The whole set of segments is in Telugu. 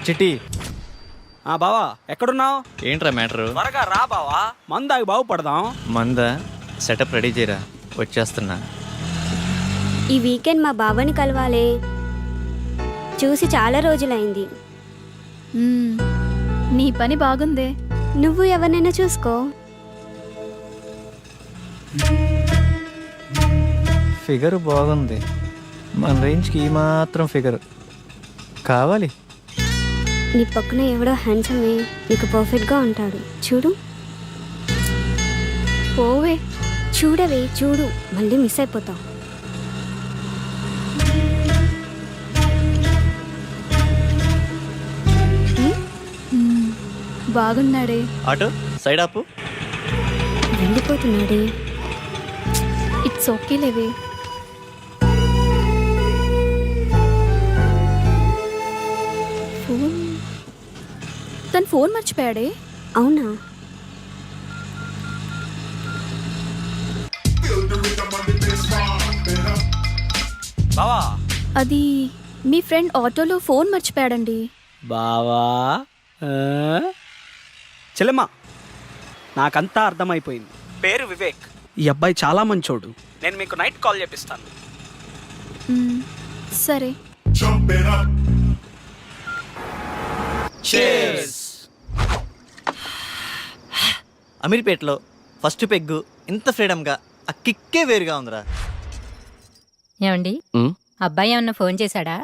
చిట్టి. బావా ఎక్కడున్నావు? ఏంట్రా మ్యాటరు? త్వరగా రా బావా, మందాగి బాగుపడదాం. మందా సెటప్ రెడీ చేయరా, వచ్చేస్తున్నా. ఈ వీకెండ్ మా బావని కలవాలే, చూసి చాలా రోజులైంది. నీ పని బాగుందే. నువ్వు ఎవరినైనా చూసుకో. ఫిగర్ బాగుంది, మన రేంజ్కి ఈ మాత్రం ఫిగర్ కావాలి. నీ పక్కన ఎవడో హ్యాండ్సమే నీకు పర్ఫెక్ట్గా ఉంటాడు, చూడు. పోవే. చూడవే, చూడు, మళ్ళీ మిస్ అయిపోతావు. బాగున్నాడే. ఆటో సైడ్ ఆపు. వెళ్ళిపోతున్నాడే. ఇట్స్ ఓకే లేవే. ఫోన్, తను ఫోన్ మర్చిపోయాడే. అవునా? బావా అది మీ ఫ్రెండ్ ఆటోలో ఫోన్ మర్చిపోయాడండి. బావా చెల్లెమ్మా, నాకంతా అర్థమైపోయింది. పేరు వివేక్, ఈ అబ్బాయి చాలా మంచోడు. నేను మీకు నైట్ కాల్ చేపిస్తాను. సరే. అమీర్పేటలో ఫస్ట్ పెగ్గు ఇంత ఫ్రీడమ్గా ఆ కిక్కే వేరుగా ఉందిరా. ఏమండి, అబ్బాయి ఏమన్నా ఫోన్ చేశాడా?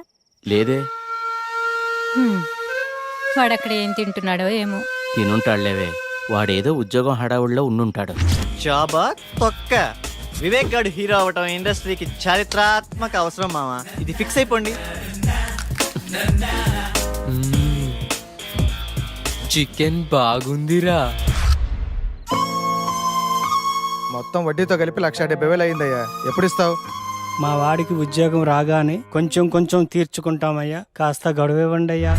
లేదే. వాడక్కడ ఏం తింటున్నాడో ఏమో. తినుంటాడులేవే, వాడేదో ఉద్యోగం హడావుడిలో ఉండుంటాడు. జాబా తొక్క. వివేక్ గాడు హీరో అవటం ఇండస్ట్రీకి చారిత్రాత్మక అవసరం మామ, ఇది ఫిక్స్ అయిపోండి. చికెన్ బాగుందిరా. మొత్తం వడ్డీతో కలిపి 1,70,000 అయిందయ్యా. ఎప్పుడు ఇస్తావు? మా వాడికి ఉద్యోగం రాగానే కొంచెం కొంచెం తీర్చుకుంటామయ్యా, కాస్త గడువివ్వండి అయ్యా.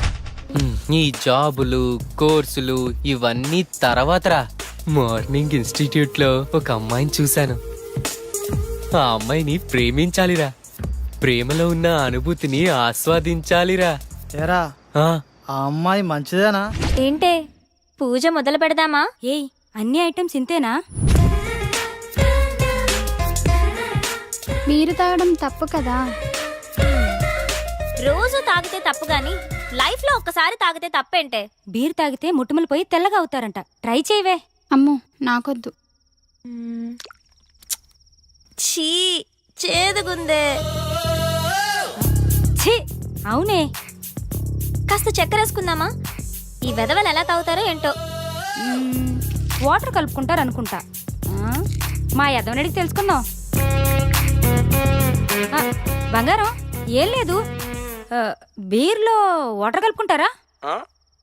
ఈ జాబులు కోర్సులు ఇవన్నీ తర్వాతరా. మార్నింగ్ ఇన్స్టిట్యూట్ లో ఒక అమ్మాయిని చూశాను. ఆ అమ్మాయిని ప్రేమించాలిరా, ప్రేమలో ఉన్న అనుభూతిని ఆస్వాదించాలిరా. ఏరా, ఆ, ఆ అమ్మాయి మంచిదేనా? ఏంటే పూజ మొదలు పెడదామా? ఏయ్, అన్ని ఐటమ్స్ ఇంతేనా? మీరు తాగడం తప్పు కదా. రోజు తాగితే తప్పు గాని లైఫ్ లో ఒక్కసారి తాగితే తప్పేంటే? బీర్ తాగితే ముట్టుమలు పోయి తెల్లగా అవుతారంట. ట్రై చేయవే. అమ్మో, నాకొద్దు. ఛీ, చేదుగుందే. ఛీ, అవునే. కాస్త చక్కెర వేసుకుందామా? ఈ వెధవలు ఎలా తాగుతారో ఏంటో. వాటర్ కలుపుకుంటారు అనుకుంటా. మా యదవనడికి తెలుసుకుందాం. బంగారం, ఏం లేదు, బీర్లో వాటర్ కలుపుకుంటారా?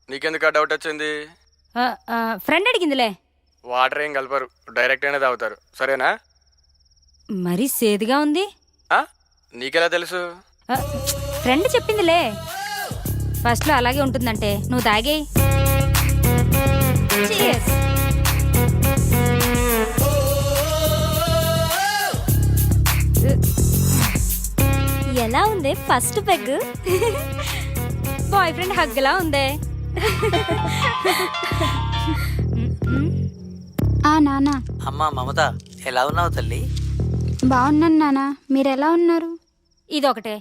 నీకెందుకు డౌట్ వచ్చింది? ఫ్రెండ్ అడిగిందిలే. వాటర్ ఏం కలపరు, డైరెక్ట్ అయినా తాగుతారు. సరేనా? మరీ సేదుగా ఉంది. నీకెలా తెలుసు? ఫ్రెండ్ చెప్పిందిలే. ఫస్ట్లో అలాగే ఉంటుందంటే నువ్వు తాగేయి. ఎలా ఉంది ఫస్ట్ పెగ్? బాయ్ ఫ్రెండ్ హగ్లా ఉందే. నానా. అమ్మా మమత, ఎలా ఉన్నావు తల్లి? బాగున్నాను నానా, మీరెలా ఉన్నారు? ఇదొకటే,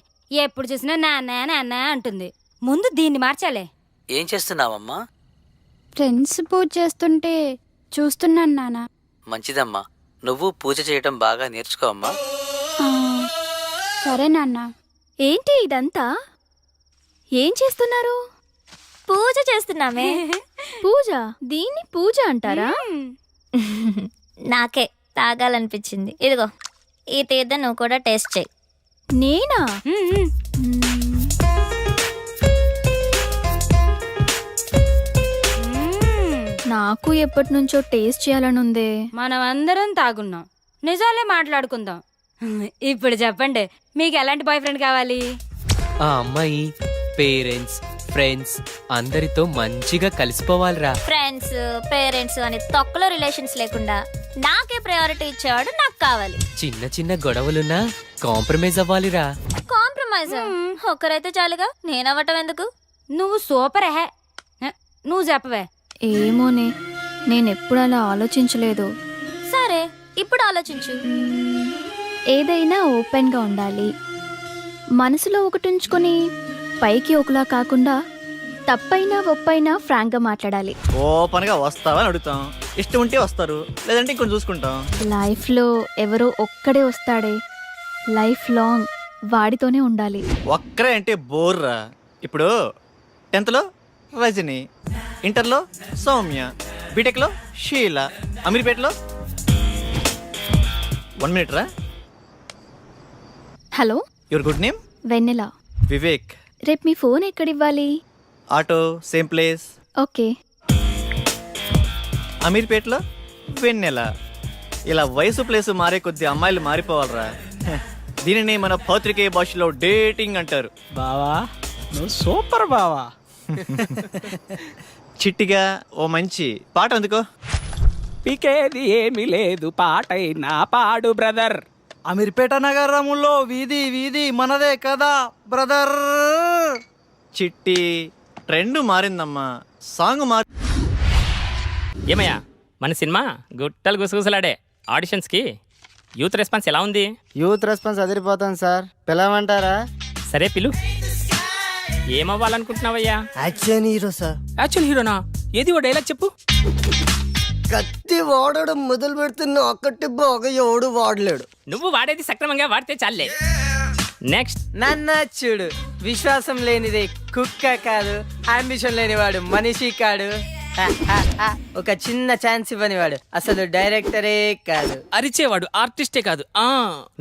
ఎప్పుడు చూసినా నాన్న నాన్న అంటుంది. ముందు దీన్ని మార్చాలే. ఏం చేస్తున్నావమ్మా? ఫ్రెండ్స్ పూజ చేస్తుంటే చూస్తున్నాను నానా. మంచిదమ్మా, నువ్వు పూజ చేయటం బాగా నేర్చుకో అమ్మా. సరే నాన్న. ఏంటి ఇదంతా? ఏం చేస్తున్నారు? పూజ చేస్తున్నామే. పూజ? దీన్ని పూజ అంటారా? నాకే తాగాలనిపించింది. ఇదిగో ఈ తీర్థం నువ్వు కూడా టేస్ట్ చేయి. నేనా? నాకు ఎప్పటి నుంచో టేస్ట్ చేయాలని ఉందే. మనం అందరం తాగున్నాం, నిజాలే మాట్లాడుకుందాం. ఇప్పుడు చెప్పండి, మీకు ఎలాంటి బాయ్ ఫ్రెండ్ కావాలి? ఆ అమ్మాయి పేరెంట్స్ ఫ్రెండ్స్ అందరితో మంచిగా కలిసిపోవాలిరా. ఫ్రెండ్స్ పేరెంట్స్ అని తొక్కలో రిలేషన్స్ లేకుండా నాకే ప్రయారిటీ ఇచ్చేవాడు నాకు కావాలి. చిన్న చిన్న గొడవలున్నా కాంప్రమైజ్ అవ్వాలిరా. కాంప్రమైజ్ ఒకరైతే చాలుగా, నేనవ్వటం ఎందుకు? నువ్వు సూపర్ హే నువ్వు చెప్పవే. ఏమోనే, నేనెప్పుడు అలా ఆలోచించలేదు. సరే ఇప్పుడు ఆలోచించు. ఏదైనా ఓపెన్గా ఉండాలి. మనసులో ఒకటి ఉంచుకొని పైకి ఒకలా కాకుండా తప్పైనా ఒప్పైనా ఫ్రాంక్గా మాట్లాడాలి. ఓపెన్గా వస్తావా అని అడుగుతాం, ఇష్టం ఉంటే వస్తారు, లేదంటే ఇంకొంచెం చూసుకుంటాం. లైఫ్లో ఎవరో ఒక్కడే వస్తాడే, లైఫ్ లాంగ్ వాడితోనే ఉండాలి. ఒక్కరే అంటే బోర్రా. ఇప్పుడు 10th రజని, ఇంటర్లో సౌమ్య, బీటెక్లో షీల, అమీర్పేటలో 1 minute రా. Hello, your good name? Vennela. Vivek. రేపు మీ ఫోన్ ఎక్కడివ్వాలి? Auto same place. ఓకే. అమీర్పేటలో వెన్నెల. ఇలా వయసు ప్లేసు మారే కొద్ది అమ్మాయిలు మారిపోవాలరా. దీనిని మన పత్రికేయ భాషలో డేటింగ్ అంటారు. బావా నువ్వు సూపర్ బావా. చిట్టిగా ఓ మంచి పాట అందుకో. పీకేది ఏమీ లేదు, పాటైనా పాడు బ్రదర్. అమీర్పేట నగరములో వీధి వీధి మనదే కదా బ్రదర్. చిట్టి ట్రెండ్ మారిందమ్మా, సాంగ్ మారి. ఏమయ్యా మన సినిమా గుట్టలు గుసగుసలాడే ఆడిషన్స్కి యూత్ రెస్పాన్స్ ఎలా ఉంది? యూత్ రెస్పాన్స్ అదిరిపోతాను సార్, పిలవమంటారా? సరే పిలు. ఏమవ్వాలనుకుంటున్నావయ్యా? Action hero sir. యాక్చువల్ హీరోనా? ఏది ఓ డైలాగ్ చెప్పు. కత్తి వాడడం మొదలు పెడుతున్న ఒక్కటి బాగా ఎవడు వాడలేడు. నువ్వు వాడేది సక్రమంగా వాడితే చాలే. నెక్స్ట్. నన్న చూడు, విశ్వాసం లేనిదే కుక్క కాదు, అంబిషన్ లేనివాడు మనిషి కాడు, ఒక చిన్న ఛాన్స్ ఇవ్వనివాడు అసలు డైరెక్టరే కాదు. అరిచేవాడు ఆర్టిస్టే కాదు.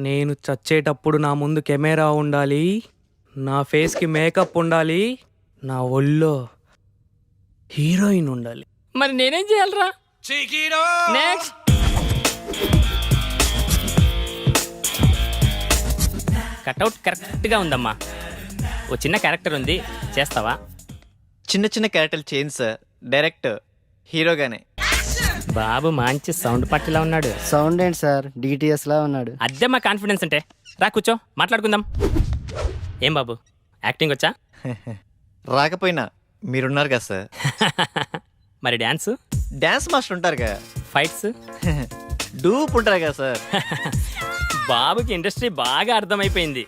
నేను చచ్చేటప్పుడు నా ముందు కెమెరా ఉండాలి, నా ఫేస్కి మేకప్ ఉండాలి, నా ఒళ్ళో హీరోయిన్ ఉండాలి. మరి నేనేం చేయాలరా? నెక్స్ట్. కట్అవుట్ కరెక్ట్గా ఉందమ్మా. ఓ చిన్న క్యారెక్టర్ ఉంది, చేస్తావా? చిన్న చిన్న క్యారెక్టర్లు చేంజ్ సార్, డైరెక్ట్ హీరోగానే. బాబు మంచి సౌండ్ పట్టిలా ఉన్నాడు. సౌండ్ ఏంటి సార్, డిటిఎస్ లా ఉన్నాడు. అదే మా కాన్ఫిడెన్స్ అంటే. రా కూర్చో, మాట్లాడుకుందాం. ఏం బాబు యాక్టింగ్ వచ్చా? రాకపోయినా మీరున్నారు కదా సార్. మరి డ్యాన్స్? డ్యాన్స్ మాస్టర్ ఉంటారుగా. ఫైట్స్? డూప్ ఉంటారు కదా సార్. బాబుకి ఇండస్ట్రీ బాగా అర్థమైపోయింది.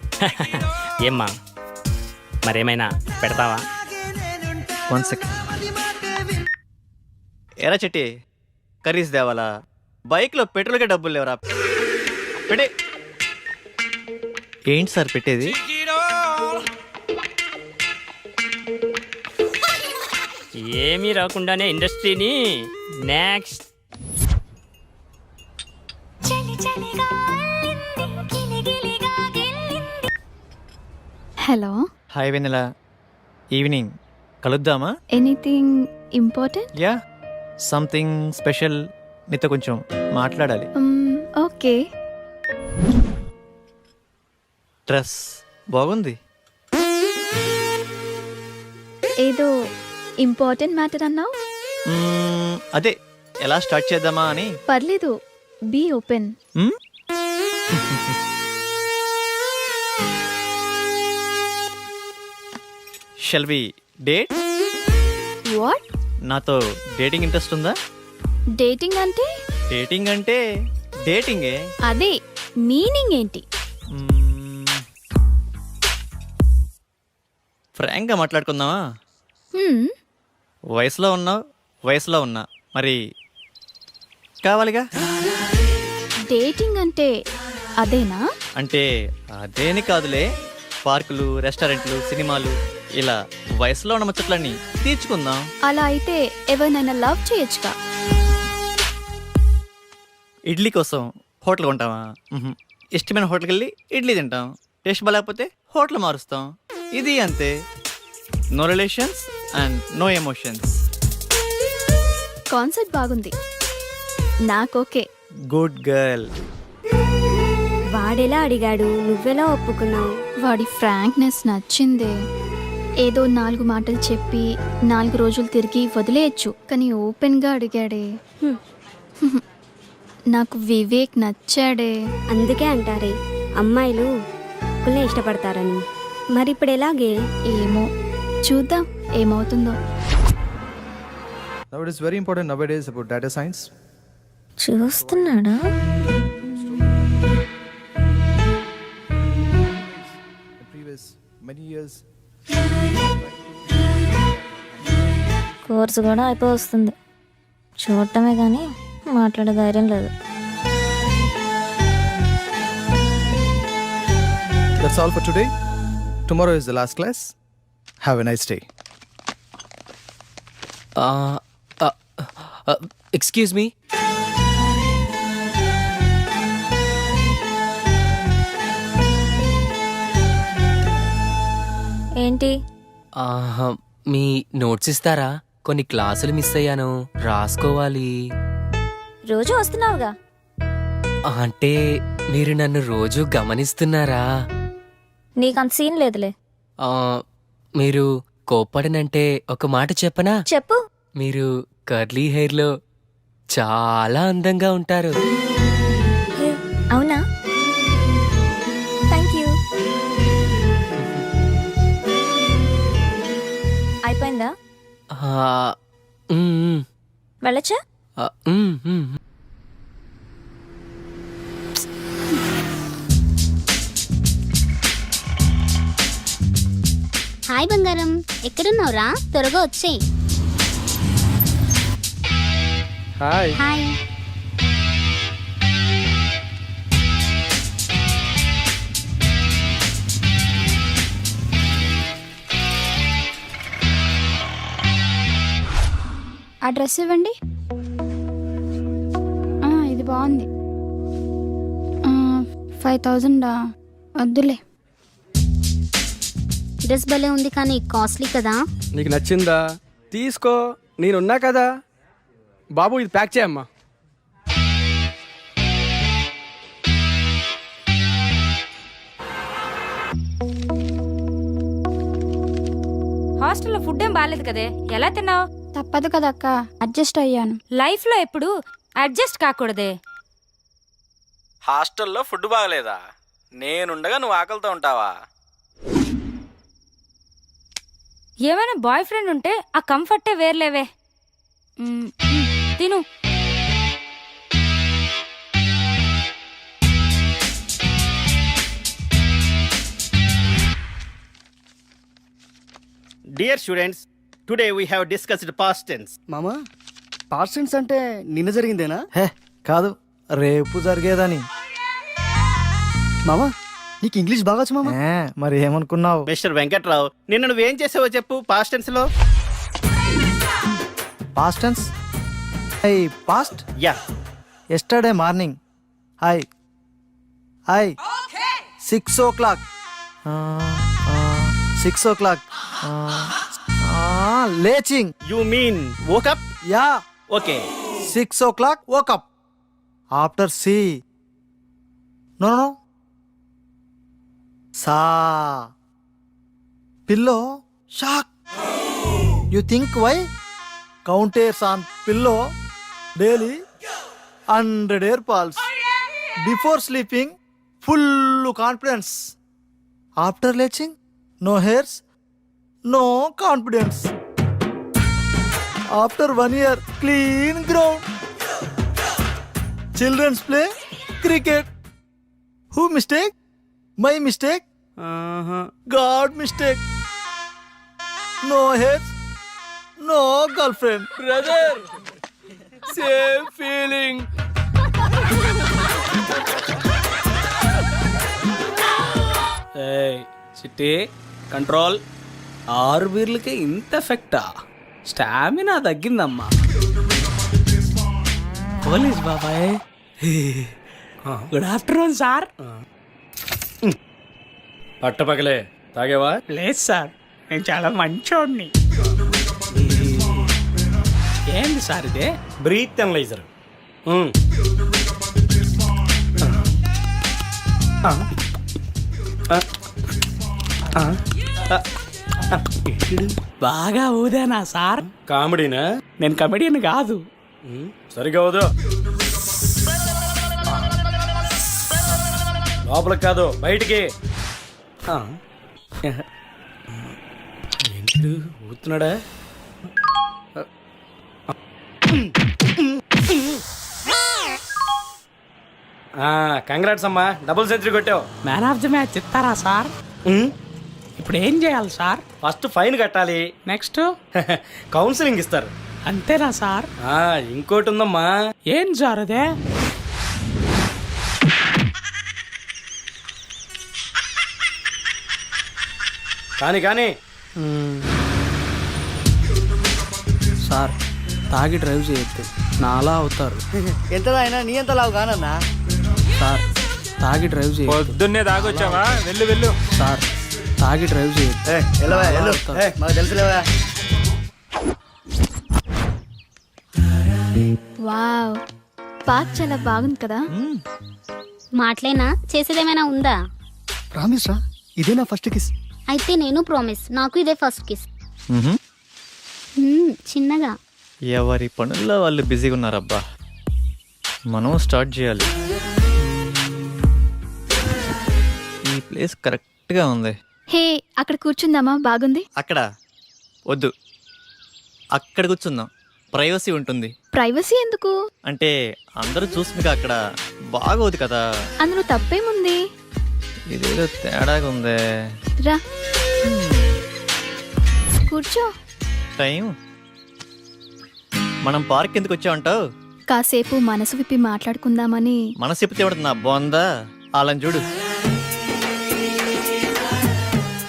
ఏమ్మా మరేమైనా పెడతావా? 1 second. ఎరా చెట్టి, కర్రీస్ దేవాలా? బైక్లో పెట్రోల్గా డబ్బులు లేవరా? పెట్టే. ఏంటి సార్ పెట్టేది? ఏమీ రాకుండానే ఇండస్ట్రీని. Next. Hello. Hi Vennela, evening కలుద్దామా? Anything important? Yeah, something special. నీతో కొంచెం మాట్లాడాలి. ఓకే. డ్రెస్ బాగుంది. ఏదో ఇంపార్టెంట్ మ్యాటర్ అన్నావు. అదే ఎలా స్టార్ట్ చేద్దామా అని. పర్లేదు, be open. Shall we date? What? నాతో డేటింగ్ ఇంట్రెస్ట్ ఉందా? డేటింగ్ అంటే? డేటింగ్ అంటే డేటింగే. అదే మీనింగ్ ఏంటి? ఫ్రాంక్గా మాట్లాడుకుందామా? వయసులో ఉన్నావు, వయసులో ఉన్నా, మరి కావాలిగా. డేటింగ్ అంటే అదేనా? అంటే అదేని కాదులే, పార్కులు, రెస్టారెంట్లు, సినిమాలు, ఇలా వయసులో ఉన్న ముచ్చట్లన్నీ తీర్చుకుందాం. అలా అయితే ఎవరినైనా లవ్ చేయొచ్చుగా. ఇడ్లీ కోసం హోటల్ కొంటావా? ఇష్టమైన హోటల్కి వెళ్ళి ఇడ్లీ తింటాం. టేస్ట్ బాగాలేకపోతే హోటల్ మారుస్తాం. ఇది అంతే. No relations and no emotions. Concept బాగుంది, నాకోకే. Good girl. వాడెలా అడిగాడు, నువ్వెలా ఒప్పుకున్నావు? వాడి ఫ్రాంక్నెస్ నచ్చిందే. ఏదో 4 మాటలు చెప్పి 4 రోజులు తిరిగి వదిలేయచ్చు, కానీ ఓపెన్గా అడిగాడే. నాకు వివేక్ నచ్చాడే. అందుకే అంటారే అమ్మాయిలు ఒక్కళ్ళే ఇష్టపడతారని. మరి ఇప్పుడు ఎలాగే? ఏమో, చూద్దాం ఏమవుతుందో. Now it is very important nowadays about data science. చూస్తున్నాడా? The previous many years. Course కూడా అయిపోయి వస్తుంది. చూడటమే కానీ మాట్లాడే ధైర్యం లేదు. That's all for today. Tomorrow is the last class. Have a nice day. Excuse me. ఏంటి? మీ నోట్స్ ఇస్తారా? కొన్ని క్లాసులు మిస్ అయ్యాను, రాసుకోవాలి. రోజు వస్తున్నావుగా. అంటే మీరు నన్ను రోజు గమనిస్తున్నారా? నీకంత సీన్ లేదులే. మీరు కోప్పడనంటే ఒక మాట చెప్పనా? చెప్పు. మీరు కర్లీ హెయిర్లో చాలా అందంగా ఉంటారు. హే, అవునా? Thank you. అయిపోయిందా? వెళ్ళచ్చా? హాయ్ బంగారం, ఎక్కడున్నావురా? త్వరగా వచ్చేయ్. Hi. హాయ్. ఆ డ్రెస్ ఇవ్వండి. ఇది బాగుంది. 5000 వద్దులే. డ్రెస్ భలే ఉంది కానీ కాస్ట్లీ కదా. నీకు నచ్చిందా? తీసుకో, నేనున్నా కదా. బాబు ఇది ప్యాక్ చేయమ్మా. హాస్టల్లో ఫుడ్ ఏం బాగాలేదు కదే, ఎలా తిన్నావు? తప్పదు కదా అక్క, అడ్జస్ట్ అయ్యాను. లైఫ్లో ఎప్పుడు అడ్జస్ట్ కాకూడదే. హాస్టల్లో ఫుడ్ బాగలేదా? నేనుండగా నువ్వు ఆకలితో ఉంటావా? ఏమైనా బాయ్ ఫ్రెండ్ ఉంటే ఆ కంఫర్టే వేర్లేవే. తిను. Dear students, today we have discussed past tense. మామా, పార్సెంట్స్ అంటే నిన్న జరిగిందేనా? హే కాదు, రేపు జరిగేదని. మామా, నీకు ఇంగ్లీష్ బాగా వచ్చు మామా. మరి ఏమనుకున్నావు? మిస్టర్ వెంకట్రావు, నిన్న నువ్వేం చేసావో చెప్పు పాస్ట్ టెన్స్ లో. Past tense. Hi past. Yeah. Yesterday morning. Hi 6 o'clock. 6 o'clock. లేచింగ్. You mean woke up? Yeah. Okay. 6 o'clock woke up. After see. No. Sa. Pillow. Shock. You think why? Counters on pillow. Daily 100 air pulse. Before sleeping, full confidence. After leaching, no hairs, no confidence. After 1 year, clean ground. Children's play cricket. Who mistake? My mistake? God mistake. No hairs, no girlfriend. Brother, same feeling. చిట్టి కంట్రోల్. 6 బీర్లకే ఇంత ఎఫెక్టా? స్టామినా తగ్గిందమ్మా. పోలీస్ బాబాయ్, గుడ్ ఆఫ్టర్నూన్ సార్. పట్టపగలే తాగేవా? లేదు సార్, నేను చాలా మంచోడిని. ఏంది సార్ ఇదే? Breath analyser. బాగా ఊదేనా సార్? కామెడీనా? నేను కమెడియన్ కాదు. సరిగా ఊదు. లోపలికి కాదు, బయటికి. ఏంటి ఊతున్నాడా? కంగ్రాట్స్ అమ్మా, డబుల్ సెంచరీ కొట్టావు. మ్యాన్ ఆఫ్ ది మ్యాచ్ ఇస్తారా సార్? ఇప్పుడు ఏం చేయాలి సార్? ఫస్ట్ ఫైన్ కట్టాలి, నెక్స్ట్ కౌన్సిలింగ్ ఇస్తారు. అంతేనా సార్? ఇంకోటి ఉందమ్మా. ఏం సార్ అదే? కానీ సార్ తాగి డ్రైవ్ చేయొద్దు, నాలా అవుతారు. ఎంత అయినా నీ ఎంత లావు కానన్నా. సార్ తాగి డ్రైవ్ చేయొద్దు. పొద్దున్నే తాగొచ్చావా? వెళ్ళు. సార్ తాగి డ్రైవ్ చేయొద్దు. మాకు తెలుసులేవా. వావ్, పార్క్ చాలా బాగుంది కదా. మాటలేనా, చేసేదేమైనా ఉందా? ప్రామిస్ రా, ఇదే నా ఫస్ట్ కిస్. అయితే నేను ప్రామిస్, నాకు ఇదే ఫస్ట్ కిస్. చిన్నగా. ఎవరి పనుల్లో వాళ్ళు బిజీగా ఉన్నారబ్బా. మనం స్టార్ట్ చేయాలి. ఈ ప్లేస్ కరెక్ట్గా ఉంది. హే, అక్కడ కూర్చుందామా? బాగుంది. అక్కడ వద్దు, అక్కడ కూర్చుందాం, ప్రైవసీ ఉంటుంది. ప్రైవసీ ఎందుకు? అంటే అందరూ చూసి మీకు అక్కడ బాగోదు కదా. అందులో తప్పేముంది? ఇదేదో తేడాగా ఉందే. రా కూర్చో. టైం మనం పార్క్ ఎందుకు వచ్చామంటావు? కాసేపు మనసు విప్పి మాట్లాడుకుందామని. మనసు చెప్తే నా బోందా వాళ్ళని చూడు.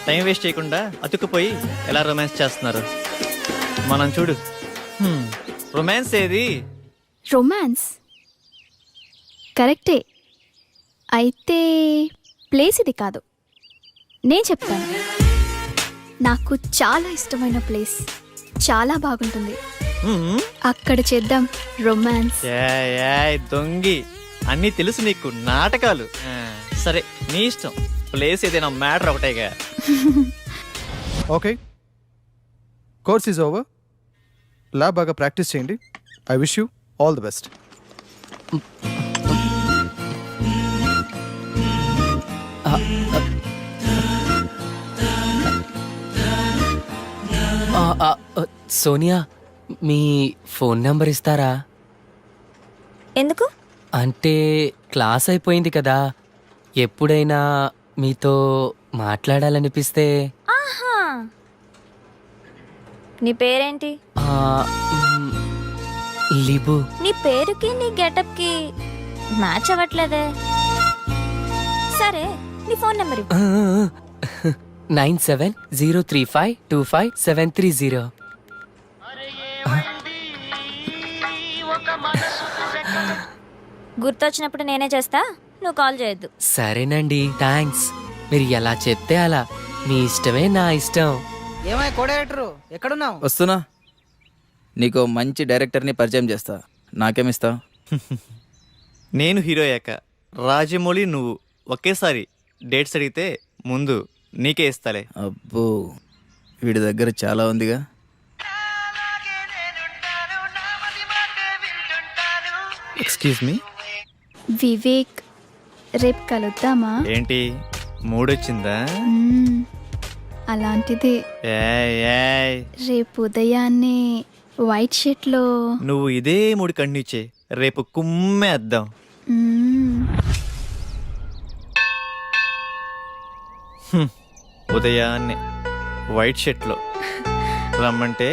టైం వేస్ట్ చేయకుండా అతుక్కుపోయి ఎలా రొమాన్స్ చేస్తున్నారు మనం చూడు. రొమాన్స్ ఏది? రొమాన్స్ కరెక్టే, అయితే ప్లేస్ ఇది కాదు. నేను చెప్తాను, నాకు చాలా ఇష్టమైన ప్లేస్, చాలా బాగుంటుంది. అక్కడ చేద్దాం రొమాన్స్. దొంగి, అన్నీ తెలుసు నీకు, నాటకాలు. సరే నీ ఇష్టం, ప్లేస్ ఏదైనా మ్యాటర్ ఒకటేగా. Okay, course is over. Lab బాగా ప్రాక్టీస్ చేయండి. I wish you all the best. Sonia, మీ ఫోన్ నంబర్ ఇస్తారా? ఎందుకు? అంటే క్లాస్ అయిపోయింది కదా, ఎప్పుడైనా మీతో మాట్లాడాలనిపిస్తే. ఆహా, నీ పేరేంటి? లిబు. నీ పేరుకి నీ గెటప్కి మ్యాచ్ అవ్వట్లేదే. సరే, నీ ఫోన్ నెంబర్ 9703525730. గుర్తొచ్చినప్పుడు నేనే చేస్తా, నువ్వు కాల్ చేయొద్దు. సరేనండి, థ్యాంక్స్. మీరు ఎలా చెప్తే అలా, మీ ఇష్టమే నా ఇష్టం. ఏమై కో డైరెక్టరు, ఎక్కడున్నావు? వస్తున్నా. నీకు మంచి డైరెక్టర్ని పరిచయం చేస్తా. నాకేమిస్తావు? నేను హీరో అయ్యాక రాజమౌళి నువ్వు ఒకేసారి డేట్స్ అడిగితే ముందు నీకే ఇస్తాలే. అబ్బో, వీడి దగ్గర చాలా ఉందిగా. Excuse me. వివేక్, రేపు కలుద్దామా? ఏంటి మూడొచ్చిందా? అలాంటిదే. రేపు ఉదయాన్నే వైట్ షర్ట్ లో. నువ్వు ఇదే మూడు కంటిన్యూ, రేపు కుమ్మేద్దాం. ఉదయాన్నే వైట్ షర్ట్లో రమ్మంటే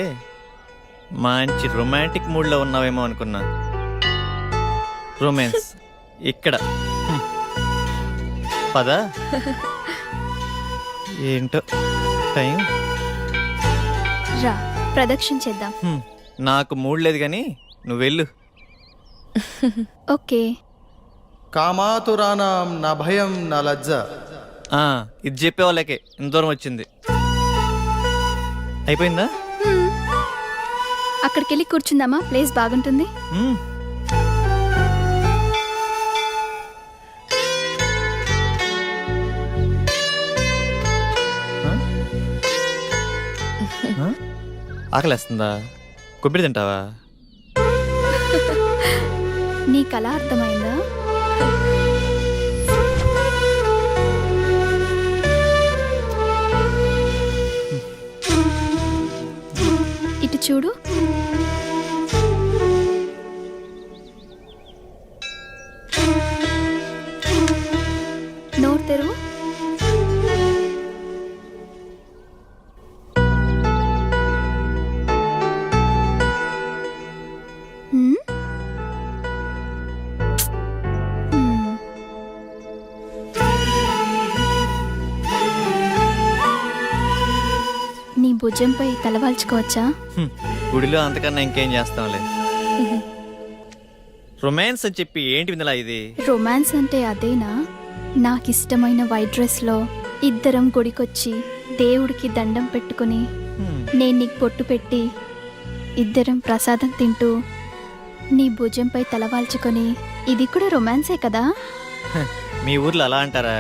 మంచి రొమాంటిక్ మూడ్లో ఉన్నావేమో అనుకున్నా. రొమాన్స్ ఇక్కడ. పద. ఏంటో టైం. రా, ప్రదక్షిణ చేద్దాం. నాకు మూడ్ లేదు కానీ నువ్వు వెళ్ళు. ఓకే. కామాతురానాం నా భయం నా లజ్జ. ఇది చెప్పే వాళ్ళకే ఇంత దూరం వచ్చింది. అయిపోయిందా? అక్కడికి వెళ్ళి కూర్చుందామా? ప్లేస్ బాగుంటుంది. ఆకలేస్తుందా? కొబ్బరి తింటావా? నీకు అలా అర్థమైందా? చూడు. నోరు తెరువు. హ్మ్? హ్మ్. నీ భుజంపై తలవాల్చుకోవచ్చా? గుడిలో అంతకన్నా ఇంకేం చేస్తాంలే. రొమాన్స్ అని చెప్పి ఏంటి విందలా ఇది? రొమాన్స్ అంటే అదేనా? నాకిష్టమైన వైట్ డ్రెస్లో ఇద్దరం గుడికొచ్చి దేవుడికి దండం పెట్టుకుని నేను నీకు పొట్టు పెట్టి ఇద్దరం ప్రసాదం తింటూ నీ భుజంపై తలవాల్చుకొని, ఇది కూడా రొమాన్సే కదా? మీ ఊర్లో అలా అంటారా?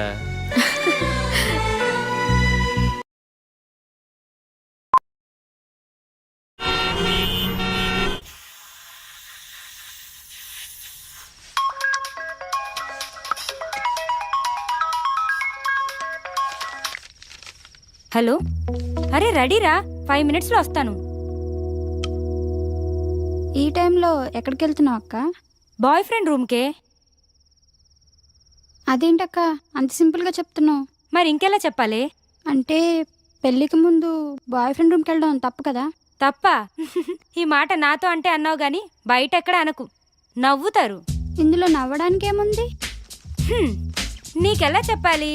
హలో, అరే రెడీరా, 5 మినిట్స్లో వస్తాను. ఈ టైంలో ఎక్కడికి వెళ్తున్నావు అక్క? Boy friend రూమ్కే. అదేంటక్క అంత సింపుల్గా చెప్తున్నావు? మరి ఇంకెలా చెప్పాలి? అంటే పెళ్ళికి ముందు బాయ్ ఫ్రెండ్ రూమ్కి వెళ్ళడం తప్పు కదా? తప్ప? ఈ మాట నాతో అంటే అన్నావు గాని బయట ఎక్కడ అనకు, నవ్వుతారు. ఇందులో నవ్వడానికి ఏముంది? హ్మ్, నీకెలా చెప్పాలి?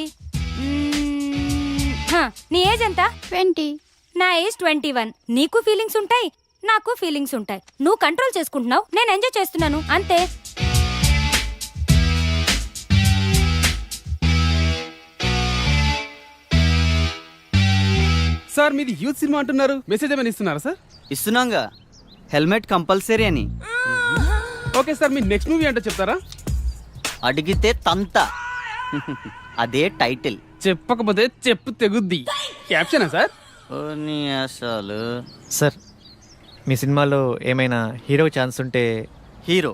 నీ ఏజ్ ఎంత? 20. నా ఏజ్ 21. నీకు ఫీలింగ్స్ ఉంటాయి, నాకు ఫీలింగ్స్ ఉంటాయి. నువ్వు కంట్రోల్ చేసుకుంటున్నావు, నేను ఎంజాయ్ చేస్తున్నాను, అంతే. సార్ మీది యూత్ సినిమా అంటున్నారు, మెసేజ్ ఏమైనా ఇస్తున్నారా సార్? ఇస్తున్నాంగా, హెల్మెట్ కంపల్సరీ అని. ఓకే సార్, మీ నెక్స్ట్ మూవీ అంటే చెప్తారా? అడిగితే తంత. అదే టైటిల్. చెప్పకపోతే చెప్పు తెగుద్ది. క్యాప్షనా సార్? అసలు సార్, మీ సినిమాలో ఏమైనా హీరో ఛాన్స్ ఉంటే. హీరో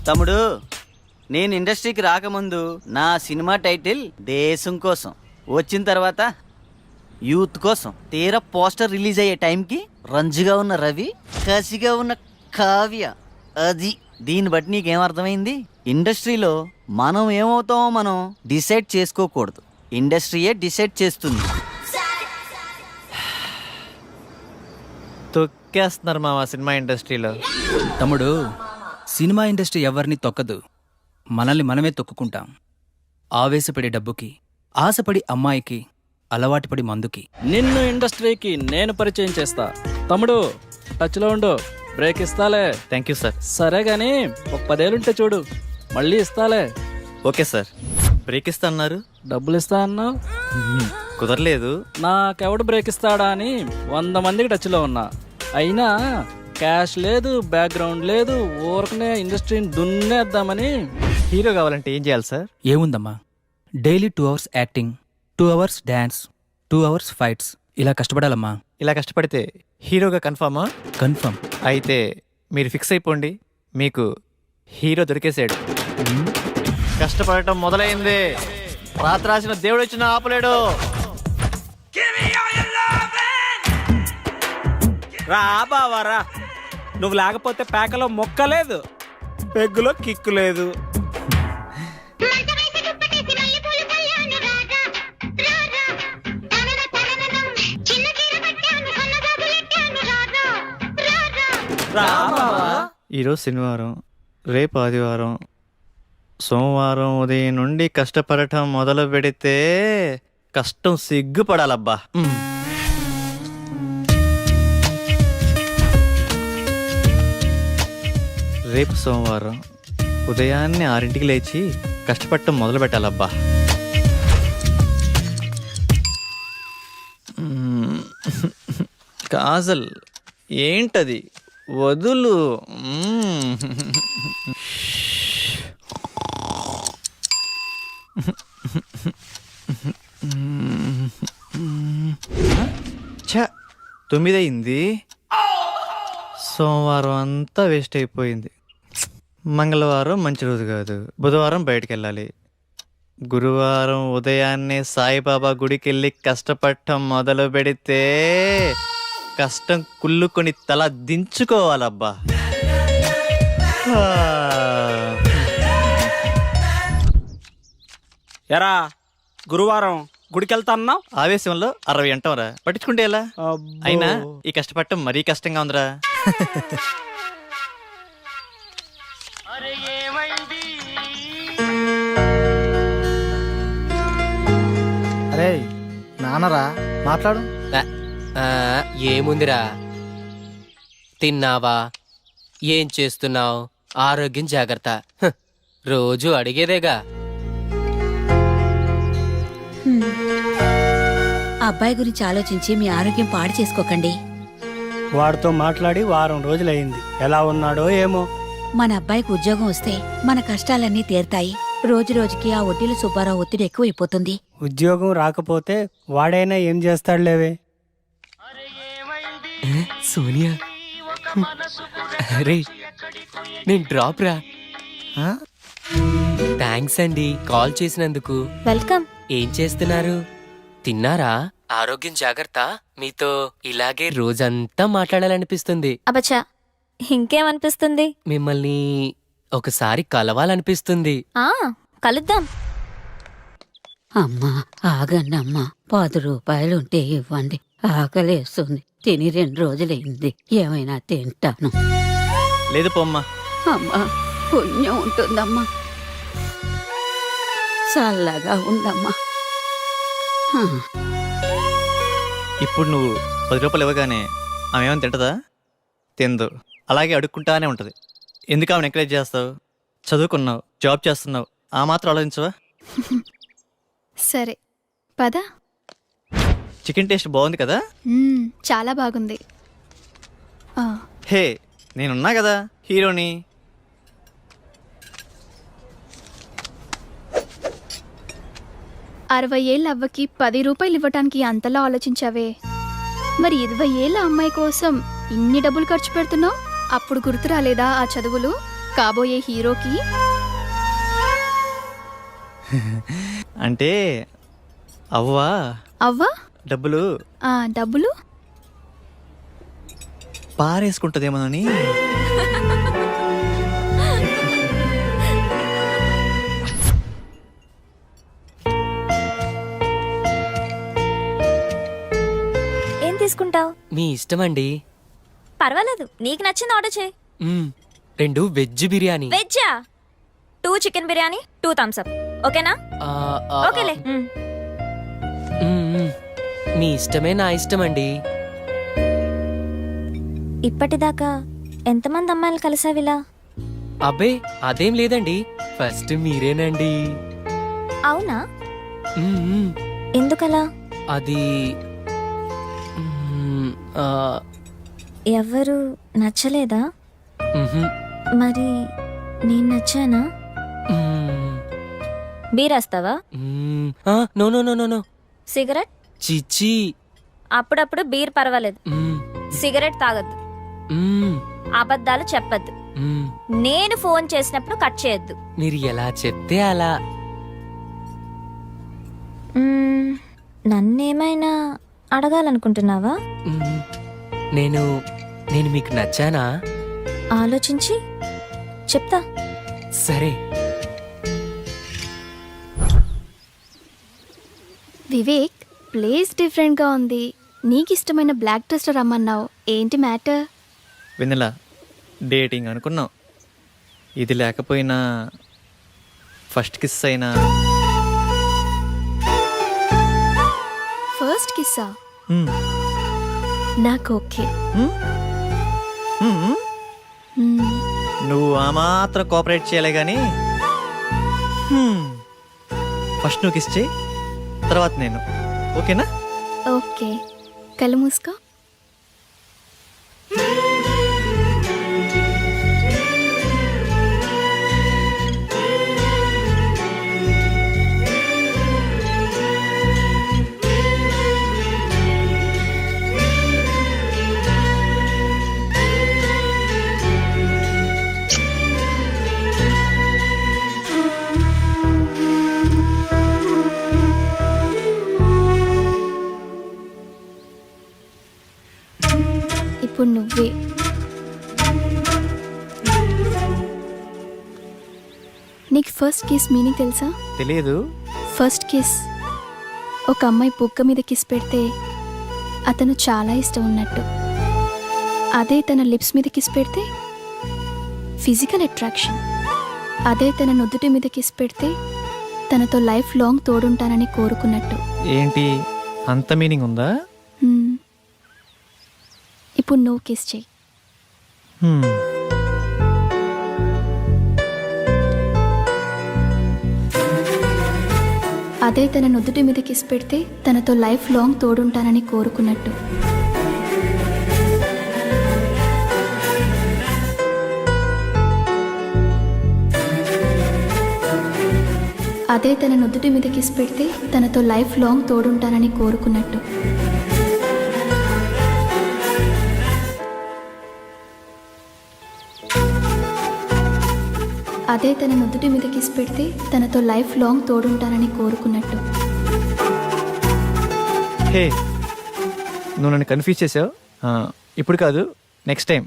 తమ్ముడు, నేను ఇండస్ట్రీకి రాకముందు నా సినిమా టైటిల్ దేశం కోసం, వచ్చిన తర్వాత యూత్ కోసం. తీరా పోస్టర్ రిలీజ్ అయ్యే టైంకి రంజుగా ఉన్న రవి, కసిగా ఉన్న కావ్య. అది దీన్ని బట్టి నీకేం అర్థమైంది? ఇండస్ట్రీలో మనం ఏమవుతామో మనం డిసైడ్ చేసుకోకూడదు, ఇండస్ట్రీయే డిసైడ్ చేస్తుంది. తొక్కేస్తున్నారు మా సినిమా ఇండస్ట్రీలో. తమ్ముడు, సినిమా ఇండస్ట్రీ ఎవరిని తొక్కదు, మనల్ని మనమే తొక్కుకుంటాం. ఆవేశపడి డబ్బుకి, ఆశపడి అమ్మాయికి, అలవాటుపడి మందుకి. నిన్ను ఇండస్ట్రీకి నేను పరిచయం చేస్తా. తమ్ముడు టచ్లో ఉండు, బ్రేక్ ఇస్తాలే. Thank you sir. సరే గాని ఒక 10 ఏళ్ళుంటే చూడు, మళ్ళీ ఇస్తాలే. Okay sir. బ్రేక్ ఇస్తా అన్నారు, డబ్బులు ఇస్తా అన్నావు, కుదరలేదు. నాకెవడు బ్రేక్ ఇస్తాడా అని 100 మందికి టచ్లో ఉన్నా. అయినా క్యాష్ లేదు, బ్యాక్గ్రౌండ్ లేదు, ఊరకనే ఇండస్ట్రీని దున్నేద్దామని. హీరో కావాలంటే ఏం చేయాలి సార్? ఏముందమ్మా, daily 2 hours acting, 2 hours dance, 2 hours fights, ఇలా కష్టపడాలమ్మా. ఇలా కష్టపడితే హీరోగా కన్ఫామా? కన్ఫర్మ్. అయితే మీరు ఫిక్స్ అయిపోండి, మీకు హీరో దొరికేసాడు. కష్టపడటం మొదలైంది, రాత్రి రాసిన దేవుడు వచ్చిన ఆపలేడు. రా బావా రా, నువ్వు లేకపోతే పేకలో మొక్కలేదు, పెగ్గులో కిక్కు లేదు. ఈరోజు శనివారం, రేపు ఆదివారం, సోమవారం ఉదయం నుండి కష్టపడటం మొదలు పెడితే కష్టం సిగ్గుపడాలబ్బా. రేపు సోమవారం ఉదయాన్నే 6ంటికి లేచి కష్టపడటం మొదలు పెట్టాలబ్బా. కాజల్, ఏంటది? వదులు. ఛ, 9 అయింది. సోమవారం అంతా వేస్ట్ అయిపోయింది. మంగళవారం మంచి రోజు కాదు, బుధవారం బయటికి వెళ్ళాలి. గురువారం ఉదయాన్నే సాయిబాబా గుడికి వెళ్ళి కష్టపడటం మొదలు పెడితే కష్టం కుళ్ళుకొని తల దించుకోవాలబ్బా. ఎరా గురువారం గుడికెళ్తా అన్నావు? ఆవేశంలో 60 అంటాంరా, పట్టించుకుంటే ఎలా? అయినా ఈ కష్టపడటం మరీ కష్టంగా ఉందిరా. అరే నాన్నరా, మాట్లాడు. ఏముందిరా, తిన్నావా, ఏం చేస్తున్నావు, ఆరోగ్యం జాగ్రత్త, రోజు అడిగేదేగా. అబ్బాయి గురించి ఆలోచించి మీ ఆరోగ్యం పాడు చేసుకోకండి. వాడితో మాట్లాడి వారం రోజులైంది, ఎలా ఉన్నాడో ఏమో. మన అబ్బాయికి ఉద్యోగం వస్తే మన కష్టాలన్నీ తీరుతాయి. రోజు రోజుకి ఆ వడ్డీల సుబ్బారావు ఒత్తిడి ఎక్కువైపోతుంది. ఉద్యోగం రాకపోతే వాడైనా ఏం చేస్తాడులేవే. సోనియా, రే నేను డ్రాప్ రా. థ్యాంక్స్ అండి కాల్ చేసినందుకు. వెల్కమ్. ఏం చేస్తున్నారు, తిన్నారా? ఆరోగ్యం జాగ్రత్త. మీతో ఇలాగే రోజంతా మాట్లాడాలనిపిస్తుంది. అబచ్చా, ఇంకేమనిపిస్తుంది? మిమ్మల్ని ఒకసారి కలవాలనిపిస్తుంది. కలుద్దాం. అమ్మా ఆగండమ్మా, 10 రూపాయలుంటే ఇవ్వండి, ఆకలేస్తుంది. తిని 2 రోజులైంది, ఏమైనా తింటాను. లేదు పొమ్మా. అమ్మా పుణ్యం ఉంటుందమ్మా, చల్లగా ఉండమ్మా. ఇప్పుడు నువ్వు 10 రూపాయలు ఇవ్వగానే ఆమె ఏమైనా తింటదా? తిందు. అలాగే అడుక్కుంటానే ఉంటుంది. ఎందుకు ఆమెను ఎంకరేజ్ చేస్తావు? చదువుకున్నావు, జాబ్ చేస్తున్నావు, ఆ మాత్రం ఆలోచించవా? సరే పద. చికెన్ టేస్ట్ బాగుంది కదా? చాలా బాగుంది. హే, నేనున్నా కదా హీరోని. అరవై ఏళ్ళ అవ్వకి 10 రూపాయలు ఇవ్వటానికి అంతలా ఆలోచించావే, మరి 20 ఏళ్ళ అమ్మాయి కోసం ఇన్ని డబ్బులు ఖర్చు పెడుతున్నావు? అప్పుడు గుర్తు రాలేదా ఆ చదువులు కాబోయే హీరోకి? అంటే అవ్వా అవ్వా డబ్బులు డబ్బులు పారేసుకుంటదేమోనని. ఏం తీసుకుంటావు? మీ ఇష్టమండి. పర్వాలేదు, నీకు నచ్చింది ఆర్డర్ చేయి. 2 వెజ్ బిర్యానీ. వెజ్జా? 2 చికెన్ బిర్యానీ, 2 థమ్స్ అప్. ఓకేనా? ఓకేలే. మీ ఇష్టమే నా ఇష్టమండి. ఇప్పటిదాకా ఎంతమంది అమ్మాయిలు కలిసావిలా? అబ్బే అదేం లేదండి, ఫస్ట్ మీరేనండి. అవునా? ఎందుకలా? అది ఎవరు నచ్చలేదా? మరి నేను నచ్చానా? బీరేస్తావా? No no no no no. Cigarette? చిచ్చి. అప్పుడప్పుడు బీర్ పర్వాలేదు, సిగరెట్ తాగద్దు, అబద్ధాలు చెప్పద్దు, నేను ఫోన్ చేసినప్పుడు కట్ చేయొద్దు. మీరు ఎలా చెప్తే అలా. నన్నేమైనా అడగాలనుకుంటున్నావా? నేను మీకు నచ్చానా? ఆలోచించి చెప్తా. సరే. వివేక్, ప్లేస్ డిఫరెంట్గా ఉంది. నీకు ఇష్టమైన బ్లాక్ టెస్ట్ రమ్మన్నావు, ఏంటి మ్యాటర్? వెన్నెల, డేటింగ్ అనుకున్నాం, ఇది లేకపోయినా ఫస్ట్ కిస్ అయినా. ఫస్ట్ కిస్సా? నాకు ఓకే. నువ్వు ఆ మాత్రం కోఆపరేట్ చేయాలి కానీ ఫస్ట్ నువ్వు కిస్ చేయి, తర్వాత నేను. ఓకేనా? ఓకే, కళ్ళు మూసుకో. ఇప్పుడు నువ్వే. నీకు ఫస్ట్ కిస్ మీనింగ్ తెలుసా? తెలియదు. ఫస్ట్ కిస్ ఒక అమ్మాయి బుగ్గ మీద కిస్ పెడితే అతను చాలా ఇష్టం ఉన్నట్టు. అదే తన లిప్స్ మీద కిస్ పెడితే ఫిజికల్ అట్రాక్షన్. అదే తన నుదుటి మీద కిస్ పెడితే తనతో లైఫ్ లాంగ్ తోడుంటానని కోరుకున్నట్టు. ఏంటి అంత మీనింగ్ ఉందా? ఇప్పుడు నువ్వు కిస్ చెయ్యి. అదే తన నుదుటి మీద కిస్ పెడితే తనతో లైఫ్ లాంగ్ తోడుంటానని కోరుకున్నట్టు. అదే తన నుదుటి మీద కిస్ పెడితే తనతో లైఫ్ లాంగ్ తోడుంటానని కోరుకున్నట్టు. అదే తన నుదుటి మీద కిస్ పెడితే తనతో లైఫ్ లాంగ్ తోడుంటానని కోరుకున్నట్టు. హే, నువ్వు నన్ను కన్ఫ్యూజ్ చేసావు. ఇప్పుడు కాదు, నెక్స్ట్ టైం.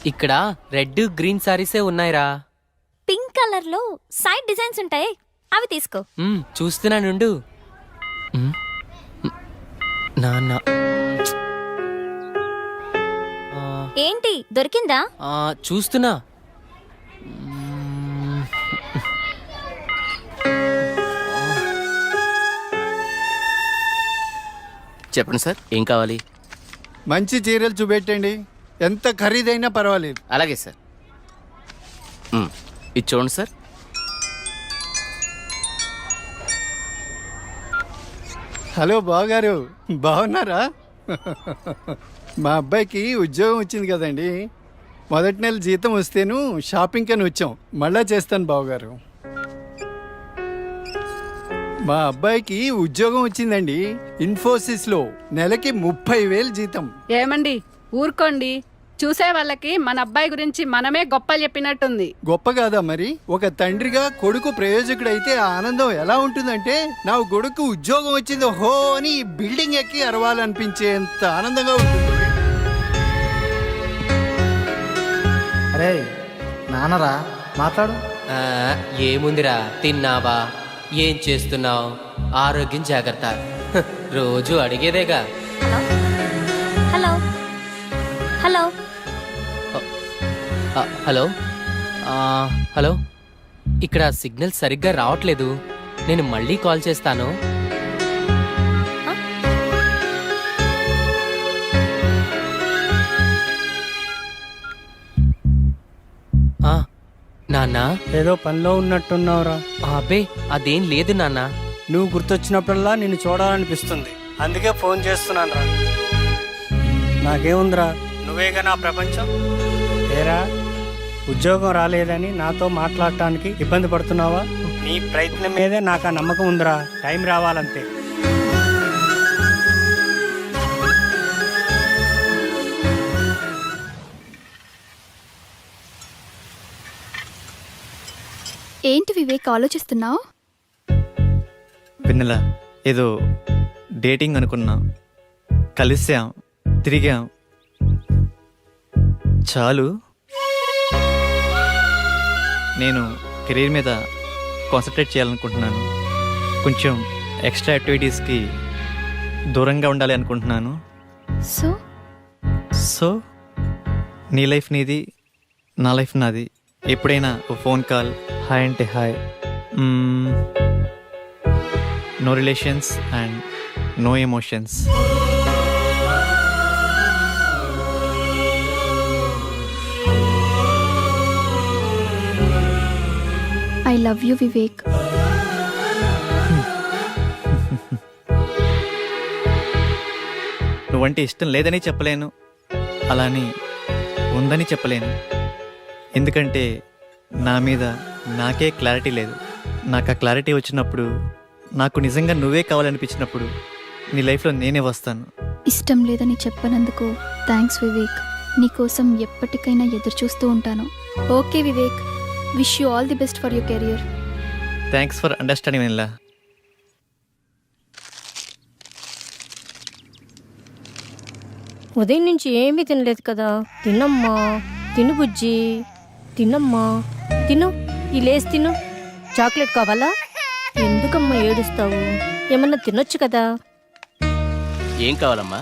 ఇక్కడ రెడ్ గ్రీన్ సారీసే ఉన్నాయిరా. పింక్ కలర్ లో సైడ్ డిజైన్స్ ఉంటాయి, అవి తీసుకో. చూస్తున్నానుండు. నాన్న ఏంటి దొరికిందా? చూస్తున్నా. చెప్పండి సార్, ఏం కావాలి? మంచి చీరలు చూపెట్టండి, ఎంత ఖరీదైనా పర్వాలేదు. అలాగే సార్. ఇది చూడండి సార్. హలో బావగారు, బాగున్నారా? మా అబ్బాయికి ఉద్యోగం వచ్చింది కదండి. మొదటి నెల జీతం వస్తేను షాపింగ్ అని వచ్చాం. మళ్ళా చేస్తాను బావగారు. మా అబ్బాయికి ఉద్యోగం వచ్చిందండి, ఇన్ఫోసిస్లో. నెలకి 30,000 జీతం. ఏమండి ఊరుకోండి, చూసే వాళ్ళకి మన అబ్బాయి గురించి మనమే గొప్ప చెప్పినట్టుంది. గొప్ప కాదా మరి? ఒక తండ్రిగా కొడుకు ప్రయోజకుడైతే ఆ ఆనందం ఎలా ఉంటుందంటే, నా కొడుకు ఉద్యోగం వచ్చింది హో అని బిల్డింగ్ ఎక్కి అరవాలనిపించేంత ఆనందంగా ఉంటుంది. అరే నాన్నరా, మాట్లాడు. ఏముందిరా, తిన్నావా, ఏం చేస్తున్నావు, ఆరోగ్యం జాగ్రత్త, రోజు అడిగేదేగా. హలో హలో హలో హలో, ఇక్కడ సిగ్నల్ సరిగ్గా రావట్లేదు, నేను మళ్ళీ కాల్ చేస్తాను. నాన్న, ఏదో పనిలో ఉన్నట్టున్నావురా. అబ్బే అదేం లేదు నాన్న. నువ్వు గుర్తొచ్చినప్పుడల్లా నిన్ను చూడాలనిపిస్తుంది, అందుకే ఫోన్ చేస్తున్నాను రా. నాకేముందిరా, నువ్వేగా నా ప్రపంచం. ఏరా, ఉద్యోగం రాలేదని నాతో మాట్లాడటానికి ఇబ్బంది పడుతున్నావా? నీ ప్రయత్నం మీదే నాకు ఆ నమ్మకం ఉందిరా. టైం రావాలంతే. ఏంటి వివేక్ ఆలోచిస్తున్నావు? వెన్నెల, ఏదో డేటింగ్ అనుకున్నా, కలిసాం, తిరిగాం, చాలు. నేను కెరీర్ మీద కాన్సన్ట్రేట్ చేయాలనుకుంటున్నాను. కొంచెం ఎక్స్ట్రా యాక్టివిటీస్కి దూరంగా ఉండాలి అనుకుంటున్నాను. సో నీ లైఫ్ నీది, నా లైఫ్ నాది. ఎప్పుడైనా ఓ ఫోన్ కాల్, హాయ్ అంటే hi. No relations and no emotions. I love you Vivek. నువ్వంటే ఇష్టం లేదని చెప్పలేను, అలాని ఉందని చెప్పలేను. ఎందుకంటే నా మీద నాకే క్లారిటీ లేదు. నాకు ఆ క్లారిటీ వచ్చినప్పుడు, నాకు నిజంగా నువ్వే కావాలనిపించినప్పుడు నీ లైఫ్లో నేనే వస్తాను. ఇష్టం లేదని చెప్పనందుకు థ్యాంక్స్ వివేక్. నీకోసం ఎప్పటికైనా ఎదురు చూస్తూ ఉంటాను. Okay Vivek, wish you all the best for your career. Thanks for understanding vanilla. ఉదయం నుంచి ఏమీ తినలేదు కదా. తినమ్మా, తిను బుజ్జి, తినమ్మా, తిను. ఈ లేసి తిను. చాక్లెట్ కావాలా? ఎందుకమ్మా ఏడుస్తావు? ఏమన్నా తినొచ్చు కదా. ఏం కావాలమ్మా?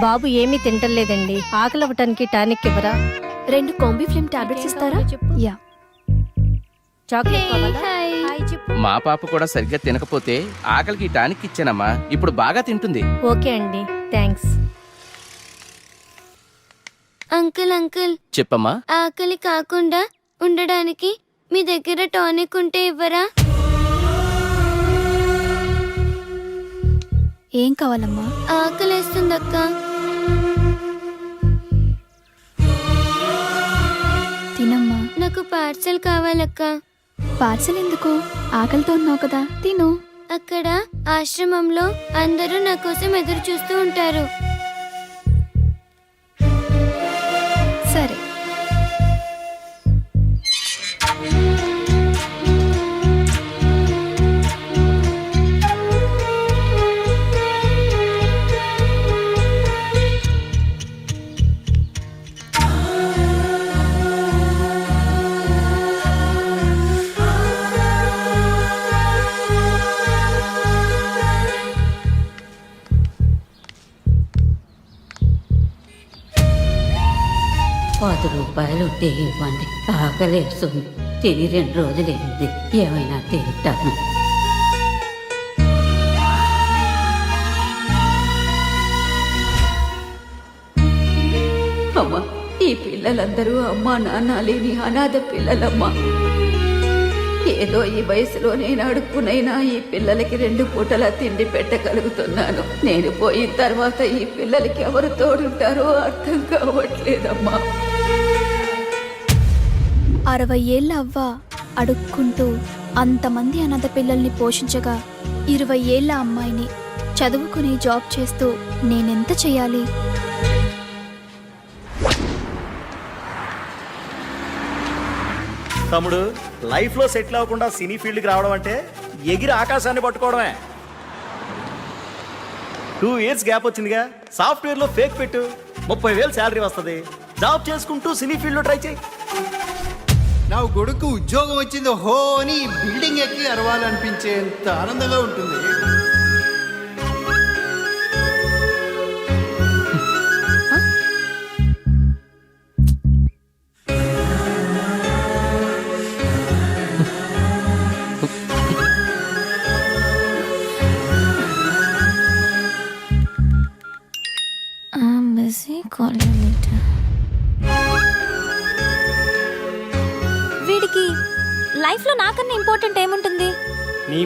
బాబు ఏమీ తింటలేదండి. ఆకలి అవ్వటానికి టానిక్ ఇవ్వరా? 2 కాంబీ ఫ్లేమ్ టాబ్లెట్స్ ఇస్తారా? యా. చాక్లెట్ కావాలా? హాయ్ చెప్పు. మా పాప కూడా సరిగ్గా తినకపోతే ఆకలికి టానిక్ ఇచ్చానమ్మా. ఇప్పుడు బాగా తింటుంది. ఓకే అండి, థ్యాంక్స్. అంకుల్ అంకుల్, చెప్పమ్మా. ఆకలి కాకుండా ఉండడానికి మీ దగ్గర టానిక్ ఉంటే ఇవ్వరా? ఏం కావాలమ్మా? ఆకలేస్తుందక్క. తినమ్మా. నాకు పార్సల్ కావాలక్క. పార్సల్ ఎందుకు? ఆకలితో ఉన్నావు కదా, తిను. అక్కడ ఆశ్రమంలో అందరూ నా కోసం ఎదురు చూస్తూ ఉంటారు. సరే. ₹10 ఉంటే ఇవ్వండి, ఆకలేస్తుంది. తిని 2 రోజులైంది, ఏమైనా తింటాను. అమ్మా, ఈ పిల్లలందరూ అమ్మా నాన్న లేని అనాథ పిల్లలమ్మా. ఏదో ఈ వయసులో నేను అడుక్కునైనా ఈ పిల్లలకి 2 పూటలా తిండి పెట్టగలుగుతున్నాను. నేను పోయిన తర్వాత ఈ పిల్లలకి ఎవరు తోడుంటారో అర్థం కావట్లేదమ్మా. 60 ఏళ్ళ అవ్వ అడుక్కుంటూ అంతమంది అనాథ పిల్లల్ని పోషించగా 20 ఏళ్ళ అమ్మాయిని చదువుకుని జాబ్ చేస్తూ నేనెంత చేయాలి? తమ్ముడు, లైఫ్లో సెటిల్ అవ్వకుండా సినీ ఫీల్డ్కి రావడం అంటే ఎగిరి ఆకాశాన్ని పట్టుకోవడమే. 2 years గ్యాప్ వచ్చిందిగా, సాఫ్ట్వేర్లో ఫేక్ పెట్టు, 30,000 శాలరీ వస్తుంది. జాబ్ చేసుకుంటూ సినీ ఫీల్డ్లో ట్రై చేయి. నా కొడుకు ఉద్యోగం వచ్చింది హో అని బిల్డింగ్ ఎక్కి అరవాలనిపించేంత ఆనందంగా ఉంటుంది. వీడికి లైఫ్లో నాకన్నా ఇంపార్టెంట్ ఏముంటుంది? నీ